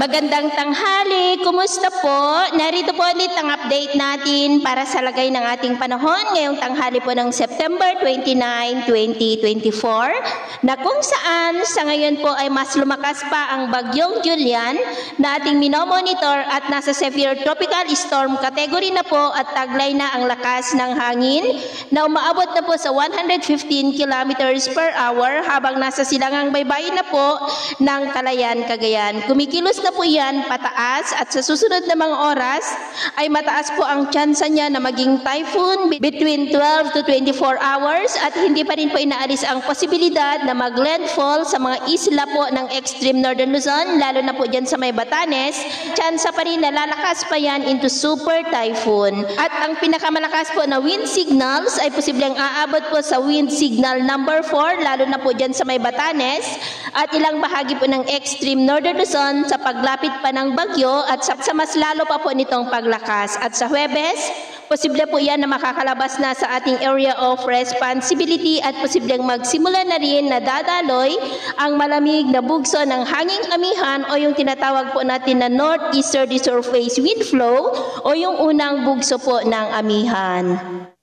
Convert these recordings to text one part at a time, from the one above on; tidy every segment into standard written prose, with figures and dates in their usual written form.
Magandang tanghali, kumusta po? Narito po ulit ang update natin para sa lagay ng ating panahon ngayong tanghali po ng September 29, 2024 na kung saan sa ngayon po ay mas lumakas pa ang bagyong Julian na ating minomonitor at nasa severe tropical storm category na po at taglay na ang lakas ng hangin na umaabot na po sa 115 kilometers per hour habang nasa silangang baybayin na po ng Kalayaan, Cagayan. Kumikilos na po yan pataas at sa susunod na mga oras ay mataas po ang tsansa niya na maging typhoon between 12 to 24 hours at hindi pa rin po inaalis ang posibilidad na mag-landfall sa mga isla po ng extreme northern Luzon, lalo na po dyan sa may Batanes. Tsansa pa rin na lalakas pa yan into super typhoon. At ang pinakamalakas po na wind signals ay posibleng aabot po sa wind signal number 4, lalo na po dyan sa may Batanes at ilang bahagi po ng extreme northern Luzon sa paglapit pa ng bagyo at sa mas lalo pa po nitong paglakas. At sa Huwebes, posible po yan na makakalabas na sa ating area of responsibility at posibleng magsimula na rin na dadaloy ang malamig na bugso ng hanging amihan o yung tinatawag po natin na northeasterly surface wind flow o yung unang bugso po ng amihan.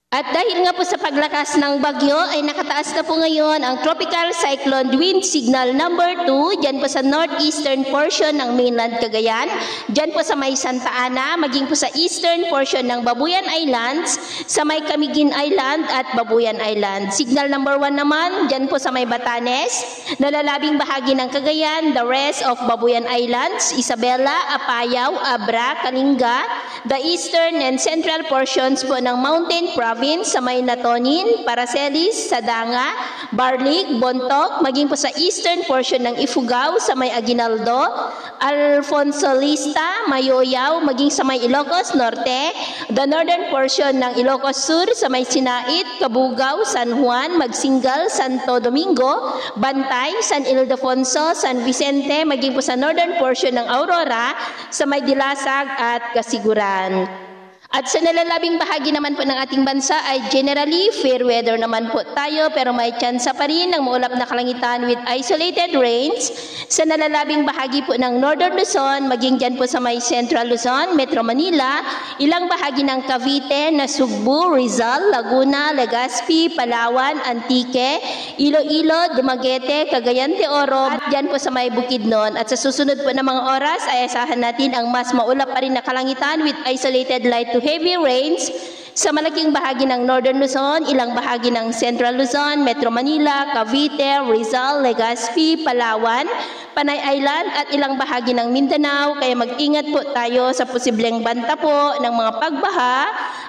At dahil nga po sa paglakas ng bagyo ay nakataas na po ngayon ang tropical cyclone wind signal number 2 dyan po sa northeastern portion ng mainland Cagayan, dyan po sa may Santa Ana, maging po sa eastern portion ng Babuyan Islands, sa may Camiguin Island at Babuyan Island. Signal number 1 naman dyan po sa may Batanes, nalalabing bahagi ng Cagayan, the rest of Babuyan Islands, Isabela, Apayao, Abra, Kalinga, the eastern and central portions po ng Mountain Province sa may Natonin, Paracelis, Sadanga, Barlig, Bontoc, maging po sa eastern portion ng Ifugao sa may Aguinaldo, Alfonso Lista, Mayoyaw, maging sa may Ilocos Norte, the northern portion ng Ilocos Sur sa may Sinait, Cabugao, San Juan, Magsingal, Santo Domingo, Bantay, San Ildefonso, San Vicente, maging po sa northern portion ng Aurora sa may Dilasag at Kasiguran. At sa nalalabing bahagi naman po ng ating bansa ay generally fair weather naman po tayo pero may tsansa pa rin ng maulap na kalangitan with isolated rains sa nalalabing bahagi po ng Northern Luzon, maging dyan po sa may Central Luzon, Metro Manila, ilang bahagi ng Cavite, Nasugbu, Rizal, Laguna, Legazpi, Palawan, Antique, Iloilo, Dumaguete, Cagayan de Oro, at dyan po sa may Bukidnon. At sa susunod po na mga oras ay asahan natin ang mas maulap pa rin na kalangitan with isolated light to heavy rains sa malaking bahagi ng Northern Luzon, ilang bahagi ng Central Luzon, Metro Manila, Cavite, Rizal, Legazpi, Palawan, Panay Island at ilang bahagi ng Mindanao. Kaya mag-ingat po tayo sa posibleng banta po ng mga pagbaha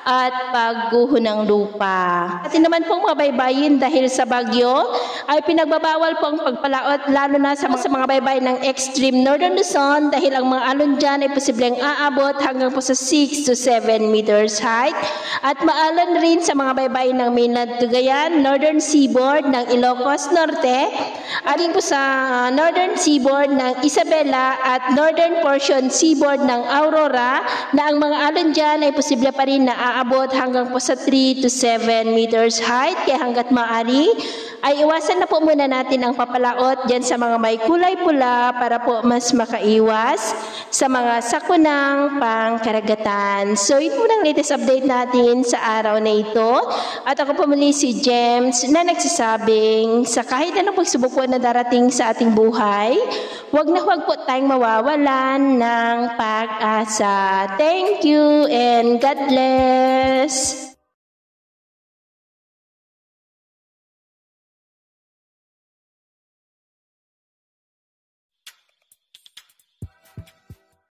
at pagguho ng lupa. At naman pong mga baybayin dahil sa bagyo ay pinagbabawal po ang pagpalaot lalo na sa mga baybayin ng extreme Northern Luzon dahil ang mga alon dyan ay posibleng aabot hanggang po sa 6 to 7 meters height. At maalon rin sa mga baybayin ng mainland Cagayan, northern seaboard ng Ilocos Norte, aling po sa northern seaboard ng Isabela at northern portion seaboard ng Aurora na ang mga alon dyan ay posible pa rin na aabot hanggang po sa 3 to 7 meters height. Kaya hanggat maaari ay iwasan na po muna natin ang papalaot dyan sa mga may kulay pula para po mas makaiwas sa mga sakunang pangkaragatan. So yun po ang latest update natin sa araw na ito. At ako po muli si James na nagsasabing sa kahit anong pagsubok po na darating sa ating buhay, huwag po tayong mawawalan ng pag-asa. Thank you and God bless!